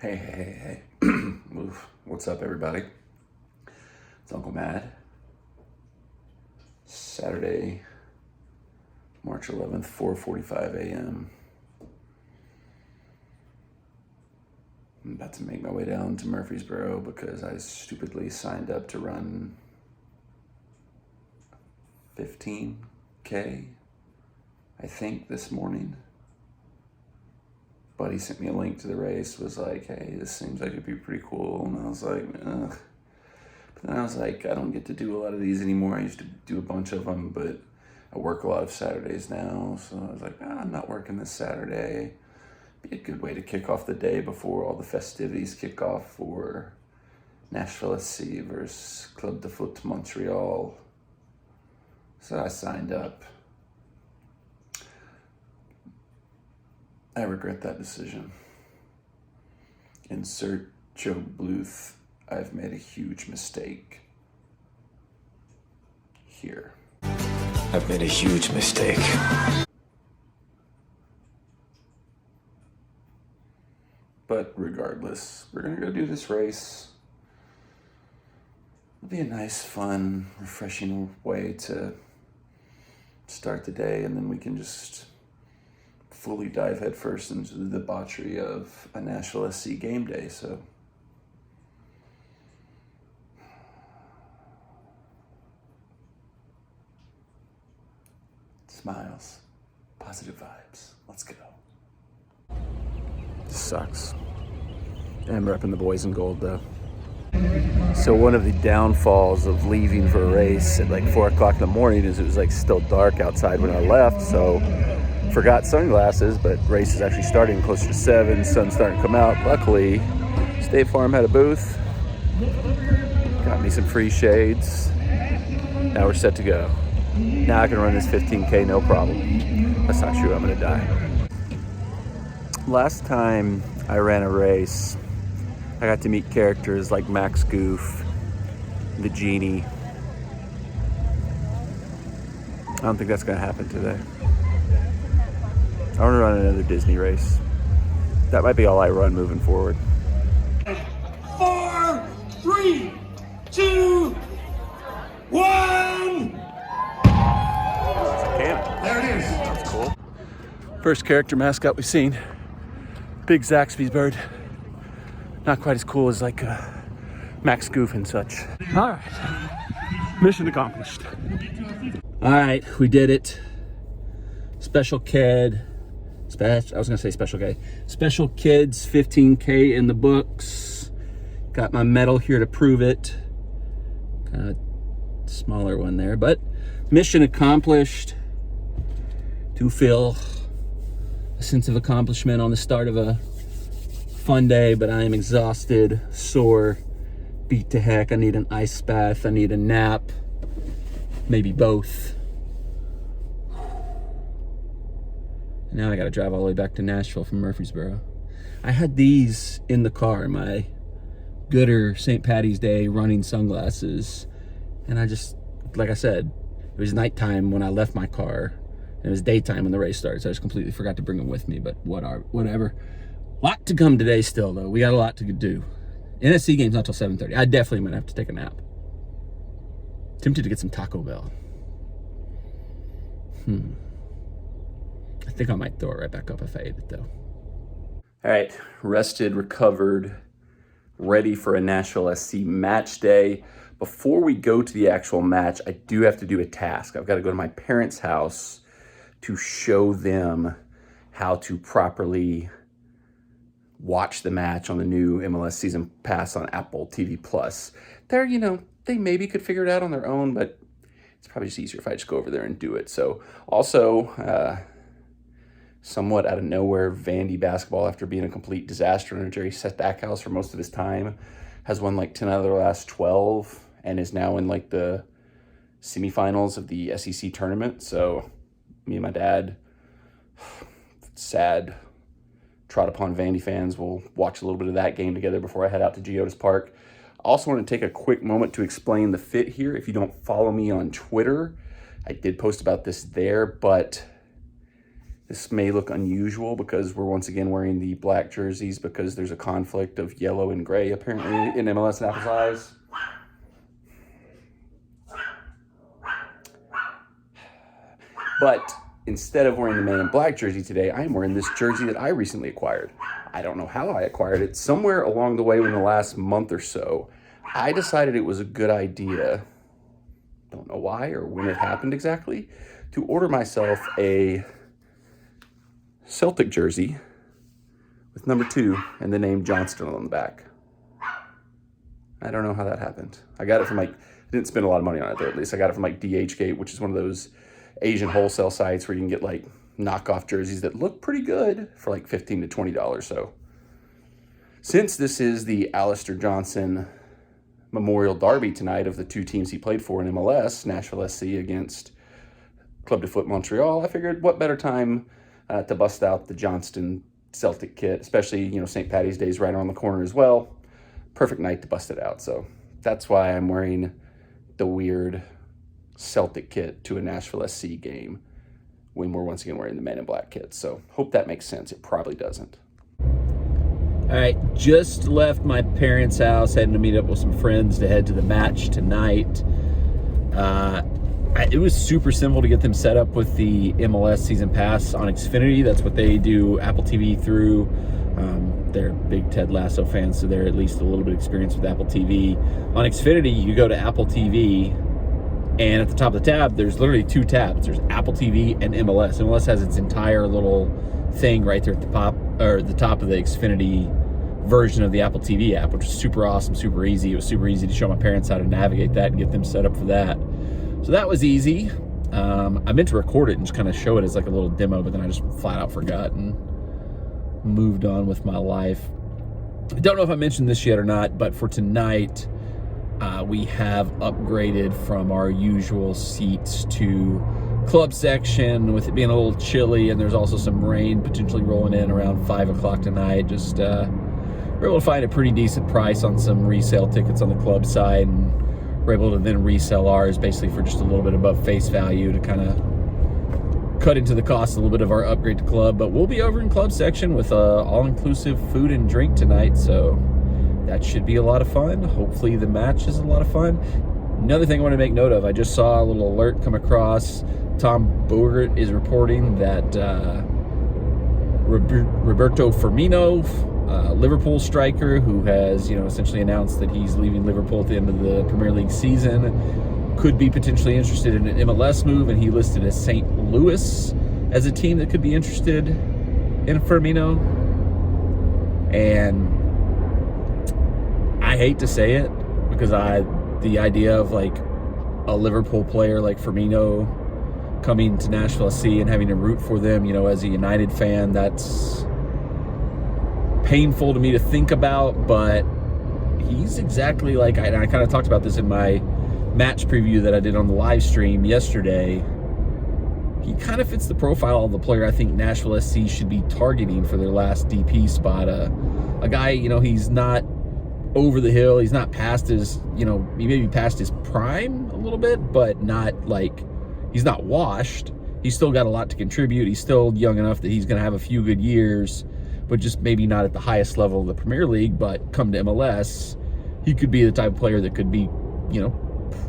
Hey. Oof. What's up, everybody? It's Uncle Mad. Saturday, March 11th, 4:45 a.m. I'm about to make my way down to Murfreesboro because I stupidly signed up to run 15K, I think, this morning. Buddy sent me a link to the race, was like, hey, this seems like it'd be pretty cool. And I was like, ugh. But then I was like, I don't get to do a lot of these anymore. I used to do a bunch of them, but I work a lot of Saturdays now. So I was like, I'm not working this Saturday. Be a good way to kick off the day before all the festivities kick off for Nashville SC versus Club de Foot Montreal. So I signed up. I regret that decision. Insert Joe Bluth. I've made a huge mistake here. I've made a huge mistake. But regardless, we're gonna go do this race. It'll be a nice, fun, refreshing way to start the day, and then we can just fully dive headfirst into the debauchery of a Nashville SC game day. So smiles, positive vibes. Let's go. This sucks. I'm repping the boys in gold though. So one of the downfalls of leaving for a race at like 4 o'clock in the morning is it was like still dark outside when I left. So forgot sunglasses, but race is actually starting closer to 7. Sun's starting to come out. Luckily, State Farm had a booth. Got me some free shades. Now we're set to go. Now I can run this 15K no problem. That's not true, I'm gonna die. Last time I ran a race, I got to meet characters like Max Goof, the Genie. I don't think that's gonna happen today. I want to run another Disney race. That might be all I run moving forward. 4, 3, 2, 1. There it is. That's cool. First character mascot we've seen. Big Zaxby's bird. Not quite as cool as like Max Goof and such. All right, mission accomplished. All right, we did it. Special kids 15K in the books. Got my medal here to prove it. Kind of smaller one there, but mission accomplished. Do feel a sense of accomplishment on the start of a fun day, but I am exhausted, sore, beat to heck. I need an ice bath. I need a nap, maybe both. Now I gotta drive all the way back to Nashville from Murfreesboro. I had these in the car, my Gooder St. Patty's Day running sunglasses. And I just, like I said, it was nighttime when I left my car. And it was daytime when the race started, so I just completely forgot to bring them with me, but whatever. Lot to come today still, though. We got a lot to do. NSC game's not till 7:30. I definitely might have to take a nap. Tempted to get some Taco Bell. I think I might throw it right back up if I ate it, though. All right, rested, recovered, ready for a Nashville SC match day. Before we go to the actual match, I do have to do a task. I've got to go to my parents' house to show them how to properly watch the match on the new MLS Season Pass on Apple TV+. They maybe could figure it out on their own, but it's probably just easier if I just go over there and do it. So also, somewhat out of nowhere, Vandy basketball, after being a complete disaster under Jerry Stackhouse for most of his time, has won like 10 out of their last 12 and is now in like the semifinals of the SEC tournament. So me and my dad, sad, trot upon Vandy fans, we'll watch a little bit of that game together before I head out to GEODIS Park. I also want to take a quick moment to explain the fit here. If you don't follow me on Twitter, I did post about this there, but This may look unusual because we're once again wearing the black jerseys because there's a conflict of yellow and gray apparently in MLS and Apple's eyes. But instead of wearing the man in black jersey today, I am wearing this jersey that I recently acquired. I don't know how I acquired it. Somewhere along the way in the last month or so, I decided it was a good idea, don't know why or when it happened exactly, to order myself a Celtic jersey with number 2 and the name Johnston on the back. I don't know how that happened. I got it from I didn't spend a lot of money on it though, at least. I got it from DHgate, which is one of those Asian wholesale sites where you can get knockoff jerseys that look pretty good for $15 to $20. So since this is the Alistair Johnson Memorial Derby tonight of the 2 teams he played for in MLS, Nashville SC against CF Montreal, I figured what better time to bust out the Johnston Celtic kit, especially, St. Paddy's Day is right around the corner as well. Perfect night to bust it out. So that's why I'm wearing the weird Celtic kit to a Nashville SC game when we're once again wearing the men in black kits. So hope that makes sense. It probably doesn't. All right, just left my parents' house, heading to meet up with some friends to head to the match tonight. It was super simple to get them set up with the MLS season pass on Xfinity. That's what they do Apple TV through. They're big Ted Lasso fans, so they're at least a little bit experienced with Apple TV. On Xfinity, you go to Apple TV, and at the top of the tab, there's literally 2 tabs. There's Apple TV and MLS. MLS has its entire little thing right there at the top of the Xfinity version of the Apple TV app, which is super awesome, super easy. It was super easy to show my parents how to navigate that and get them set up for that. So that was easy. I meant to record it and just kind of show it as a little demo, but then I just flat out forgot and moved on with my life. I don't know if I mentioned this yet or not, but for tonight, we have upgraded from our usual seats to club section, with it being a little chilly, and there's also some rain potentially rolling in around 5 o'clock tonight. Just we're able to find a pretty decent price on some resale tickets on the club side, and we're able to then resell ours basically for just a little bit above face value to kind of cut into the cost a little bit of our upgrade to club. But we'll be over in club section with all-inclusive food and drink tonight, so that should be a lot of fun. Hopefully the match is a lot of fun. Another thing I want to make note of, I just saw a little alert come across. Tom Bogert is reporting that Roberto Firmino, Liverpool striker who has, essentially announced that he's leaving Liverpool at the end of the Premier League season, could be potentially interested in an MLS move, and he listed as St. Louis as a team that could be interested in Firmino. And I hate to say it, because the idea of a Liverpool player like Firmino coming to Nashville SC and having to root for them, as a United fan, that's painful to me to think about. But he's exactly I kind of talked about this in my match preview that I did on the live stream yesterday. He kind of fits the profile of the player I think Nashville SC should be targeting for their last DP spot. A guy, he's not over the hill. He's not past his, he may be past his prime a little bit, but not he's not washed. He's still got a lot to contribute. He's still young enough that he's going to have a few good years, but just maybe not at the highest level of the Premier League. But come to MLS, he could be the type of player that could be,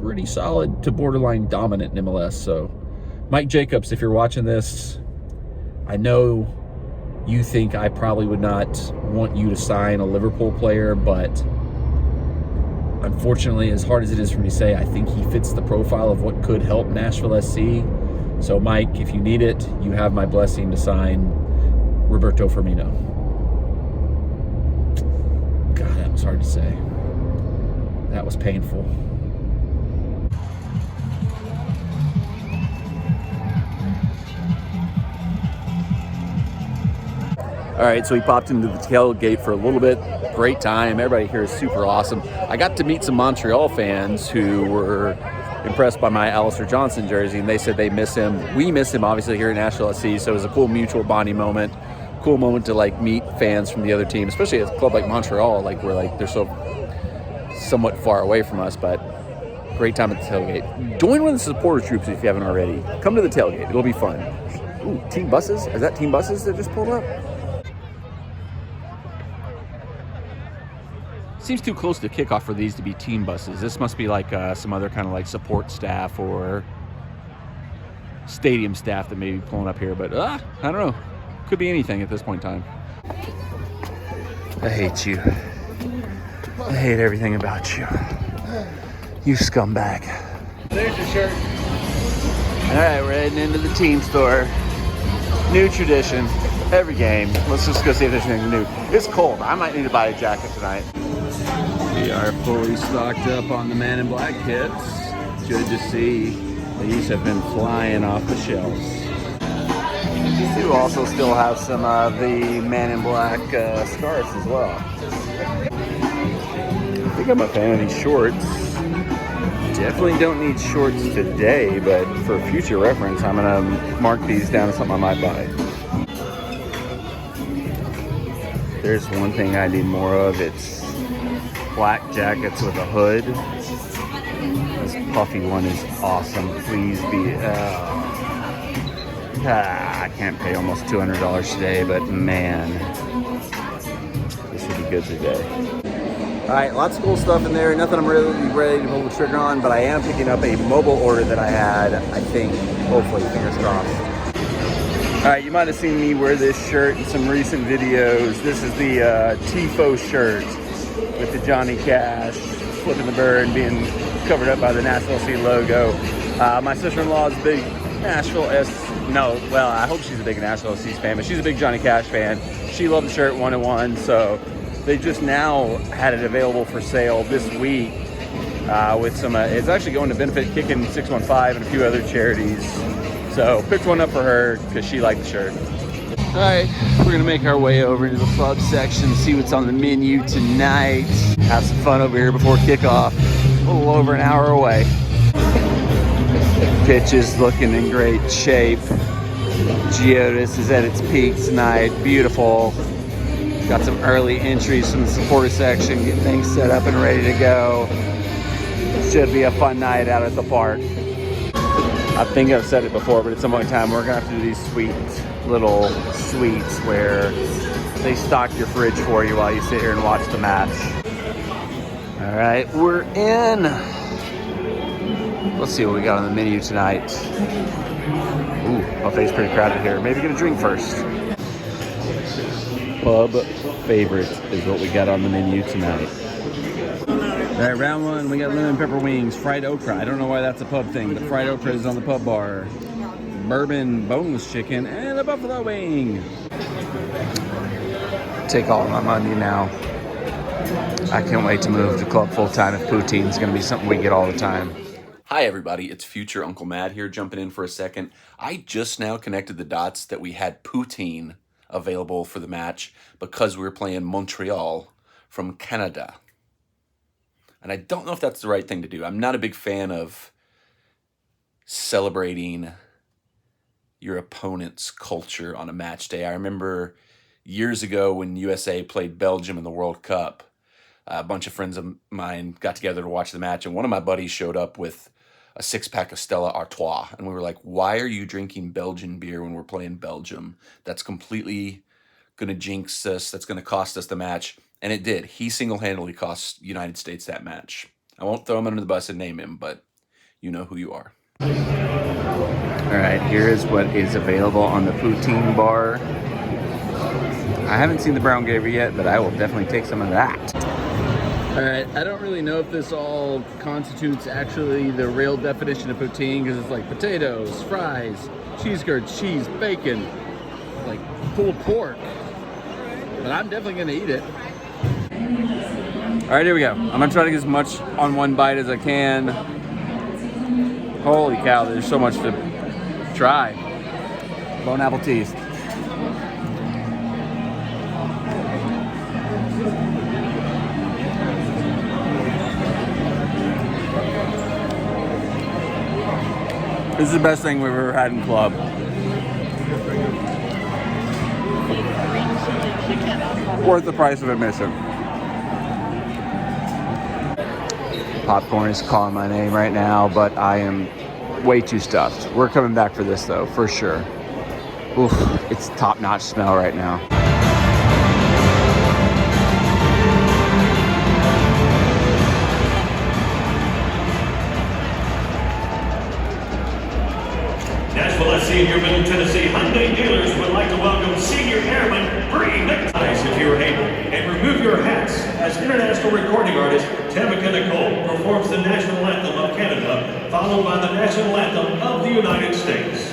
pretty solid to borderline dominant in MLS. So Mike Jacobs, if you're watching this, I know you think I probably would not want you to sign a Liverpool player, but unfortunately, as hard as it is for me to say, I think he fits the profile of what could help Nashville SC. So Mike, if you need it, you have my blessing to sign Roberto Firmino. God, that was hard to say. That was painful. All right, so we popped into the tailgate for a little bit. Great time. Everybody here is super awesome. I got to meet some Montreal fans who were impressed by my Alistair Johnson jersey, and they said they miss him. We miss him, obviously, here at Nashville SC, so it was a cool mutual bonding moment. Cool moment to, meet fans from the other team, especially at a club like Montreal, they're so somewhat far away from us, but great time at the tailgate. Join one of the supporter troops if you haven't already. Come to the tailgate. It'll be fun. Ooh, team buses? Is that team buses that just pulled up? Seems too close to kickoff for these to be team buses. This must be like some other kind of like support staff or stadium staff that may be pulling up here, but I don't know. Could be anything at this point in time. I hate you. I hate everything about you. You scumbag. There's your shirt. All right, we're heading into the team store. New tradition. Every game. Let's just go see if there's anything new. It's cold. I might need to buy a jacket tonight. We are fully stocked up on the Man in Black kits. Good to see. These have been flying off the shelves. We do also still have some of the Man in Black scarves as well. I think I'm a fan of these shorts. Definitely don't need shorts today, but for future reference, I'm gonna mark these down as something I might buy. There's one thing I need more of. It's black jackets with a hood. This puffy one is awesome. Please be. I can't pay almost $200 today, but man, this would be good today. All right, lots of cool stuff in there. Nothing I'm really ready to pull the trigger on, but I am picking up a mobile order that I had, I think, hopefully, fingers crossed. All right, you might have seen me wear this shirt in some recent videos. This is the Tifo shirt with the Johnny Cash flipping the bird and being covered up by the Nashville SC logo. My sister-in-law is a big Nashville SC. No, well, I hope she's a big Nashville SC fan, but she's a big Johnny Cash fan. She loved the shirt 1-1, so they just now had it available for sale this week with some, it's actually going to benefit Kickin' 615 and a few other charities. So picked one up for her because she liked the shirt. All right, we're gonna make our way over into the pub section, see what's on the menu tonight. Have some fun over here before kickoff, a little over an hour away. Pitch is looking in great shape. GEODIS is at its peak tonight, beautiful. Got some early entries from the supporter section, getting things set up and ready to go. Should be a fun night out at the park. I think I've said it before, but at some point in time, we're gonna have to do these sweet little suites where they stock your fridge for you while you sit here and watch the match. All right, we're in. Let's see what we got on the menu tonight. Ooh, buffet's pretty crowded here. Maybe get a drink first. Pub favorite is what we got on the menu tonight. All right, round one, we got lemon pepper wings, fried okra. I don't know why that's a pub thing, but fried okra is on the pub bar. Bourbon boneless chicken and a buffalo wing. Take all of my money now. I can't wait to move to club full time if poutine's gonna be something we get all the time. Hi everybody, it's future Uncle Matt here, jumping in for a second. I just now connected the dots that we had poutine available for the match because we were playing Montreal from Canada. And I don't know if that's the right thing to do. I'm not a big fan of celebrating your opponent's culture on a match day. I remember years ago when USA played Belgium in the World Cup, a bunch of friends of mine got together to watch the match, and one of my buddies showed up with a 6-pack of Stella Artois. And we were like, why are you drinking Belgian beer when we're playing Belgium? That's completely going to jinx us. That's going to cost us the match. And it did. He single-handedly cost United States that match. I won't throw him under the bus and name him, but you know who you are. All right, here is what is available on the poutine bar. I haven't seen the brown gravy yet, but I will definitely take some of that. All right, I don't really know if this all constitutes actually the real definition of poutine, because it's like potatoes, fries, cheese curds, cheese, bacon, like pulled pork. But I'm definitely gonna eat it. All right, here we go. I'm gonna try to get as much on one bite as I can. Holy cow, there's so much to try. Bon appetit. This is the best thing we've ever had in club. Worth the price of admission. Popcorn is calling my name right now, but I am way too stuffed. We're coming back for this though, for sure. Oof, it's top-notch smell right now. Nashville SC and your Middle Tennessee Hyundai dealers would like to welcome Senior Airman Bree neckties if you are able, and remove your hats as international recording artist Tamika Nicole performs the national anthem of Canada, followed by the national anthem of the United States.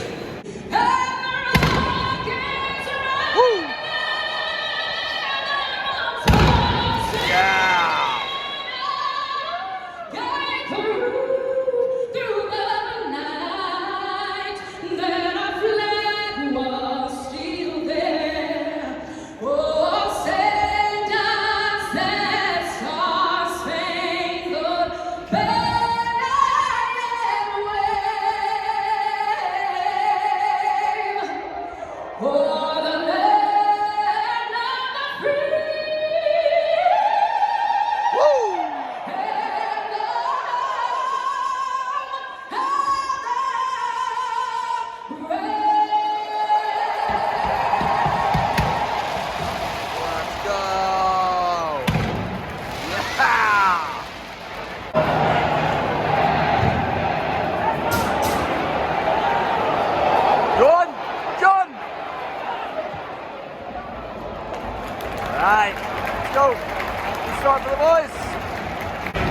Alright, let's go. Let's start for the boys.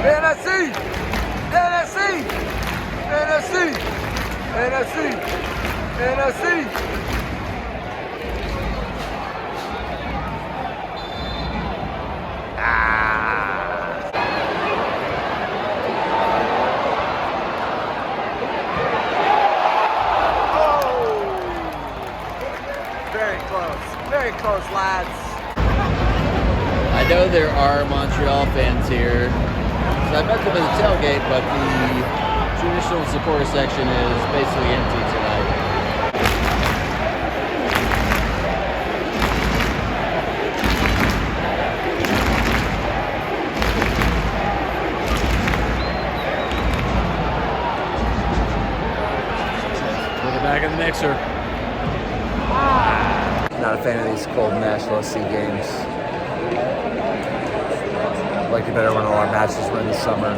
NSC! NSC! NSC! NSC! NSC! Very close, lads. I know there are Montreal fans here. So I met them at the tailgate, but the traditional supporter section is basically empty tonight. Put it back in the mixer. Not a fan of these cold Nashville SC games. I'd like it better when all our matches were in the summer.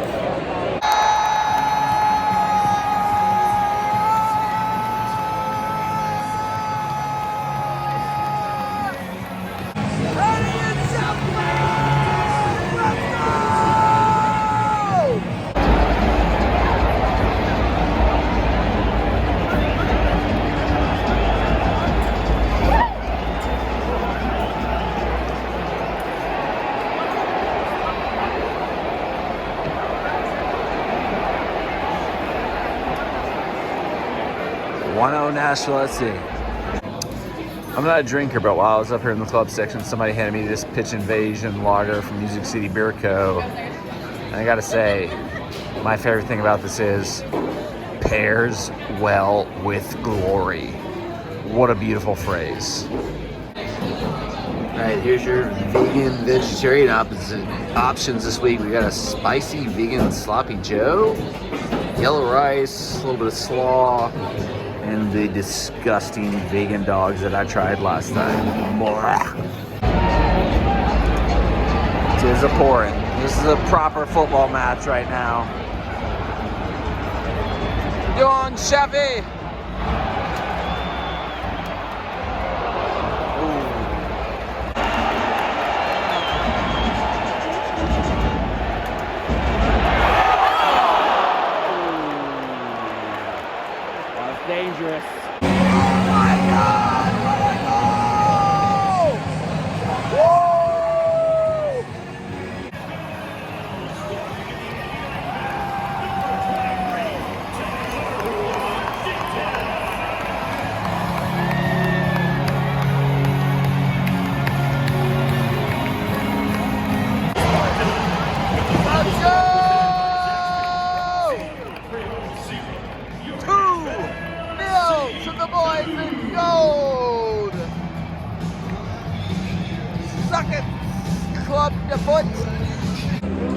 Nashville SC. I'm not a drinker, but while I was up here in the club section, somebody handed me this Pitch Invasion lager from Music City Beer Co. And I gotta say, my favorite thing about this is pairs well with glory. What a beautiful phrase. Alright, here's your vegan, vegetarian options this week. We got a spicy vegan sloppy joe, yellow rice, a little bit of slaw, and the disgusting vegan dogs that I tried last time. Tis a pouring. This is a proper football match right now. Go on, Chevy! Dangerous. Oh my God! What a goal! Woo! Let's go! To the boys in gold! Suck it, club the foot!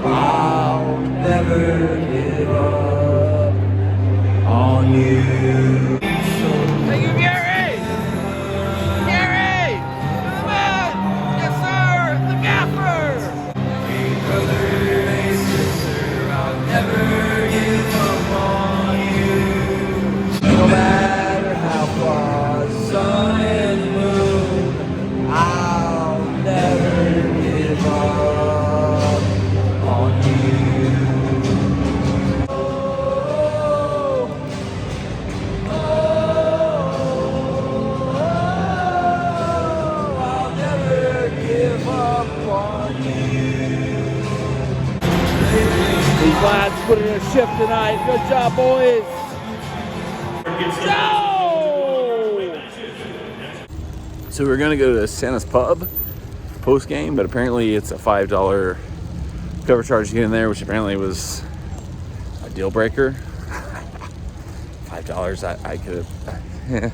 I'll never give up on you. Thank you, Gary! lads put in a shift tonight. Good job, boys. Go! So we're gonna go to Santa's Pub post game, but apparently it's a $5 cover charge to get in there, which apparently was a deal breaker. $5, I could have,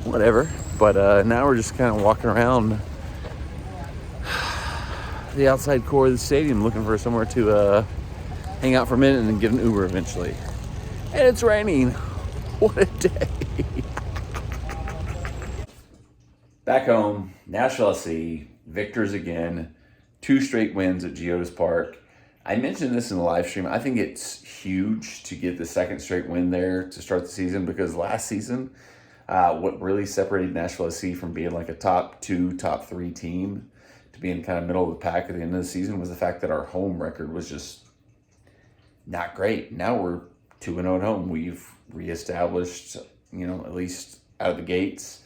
whatever. But now we're just kind of walking around the outside core of the stadium looking for somewhere to hang out for a minute and then get an Uber eventually. And it's raining. What a day. Back home, Nashville SC, victors again, 2 straight wins at GEODIS Park. I mentioned this in the live stream. I think it's huge to get the 2nd straight win there to start the season, because last season, what really separated Nashville SC from being like a top 2, top 3 team to being kind of middle of the pack at the end of the season was the fact that our home record was just not great. Now we're 2-0 at home. We've reestablished, at least out of the gates,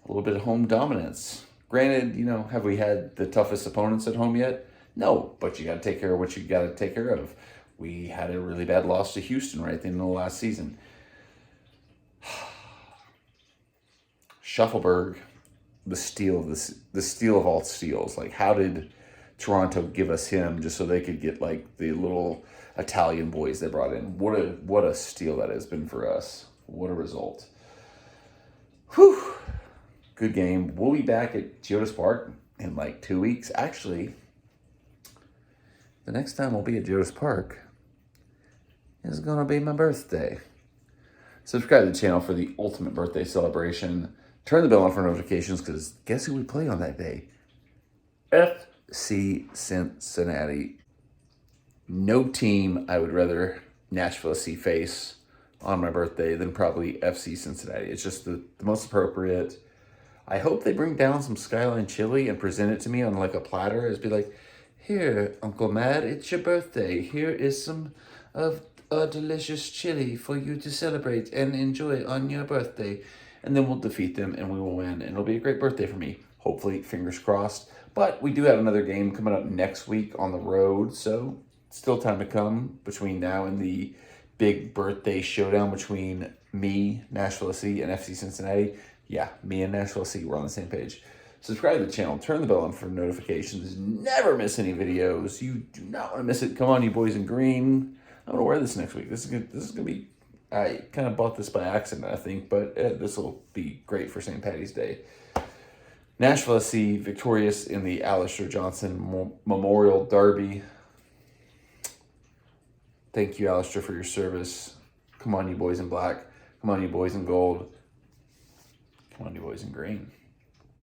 a little bit of home dominance. Granted, have we had the toughest opponents at home yet? No, but you got to take care of what you got to take care of. We had a really bad loss to Houston right at the end of the last season. Shuffleberg, the steal of all steals. Like, how did Toronto give us him just so they could get like the little Italian boys they brought in? What a steal that has been for us. What a result. Whew. Good game. We'll be back at GEODIS Park in like 2 weeks. Actually, the next time we'll be at GEODIS Park is going to be my birthday. Subscribe to the channel for the ultimate birthday celebration. Turn the bell on for notifications, because guess who we play on that day? FC Cincinnati. No team I would rather Nashville SC face on my birthday than probably FC Cincinnati. It's just the most appropriate. I hope they bring down some Skyline chili and present it to me on like a platter. It's be like, here, Uncle Matt, it's your birthday. Here is some of a delicious chili for you to celebrate and enjoy on your birthday. And then we'll defeat them and we will win. And it'll be a great birthday for me. Hopefully, fingers crossed. But we do have another game coming up next week on the road. So still time to come between now and the big birthday showdown between me, Nashville SC, and FC Cincinnati. Yeah, me and Nashville SC, we're on the same page. Subscribe to the channel, turn the bell on for notifications, never miss any videos. You do not want to miss it. Come on, you boys in green. I'm going to wear this next week. This is going to be, I kind of bought this by accident, I think, but this will be great for St. Paddy's Day. Nashville SC victorious in the Alistair Johnson Memorial Derby. Thank you, Alistair, for your service. Come on, you boys in black. Come on, you boys in gold. Come on, you boys in green.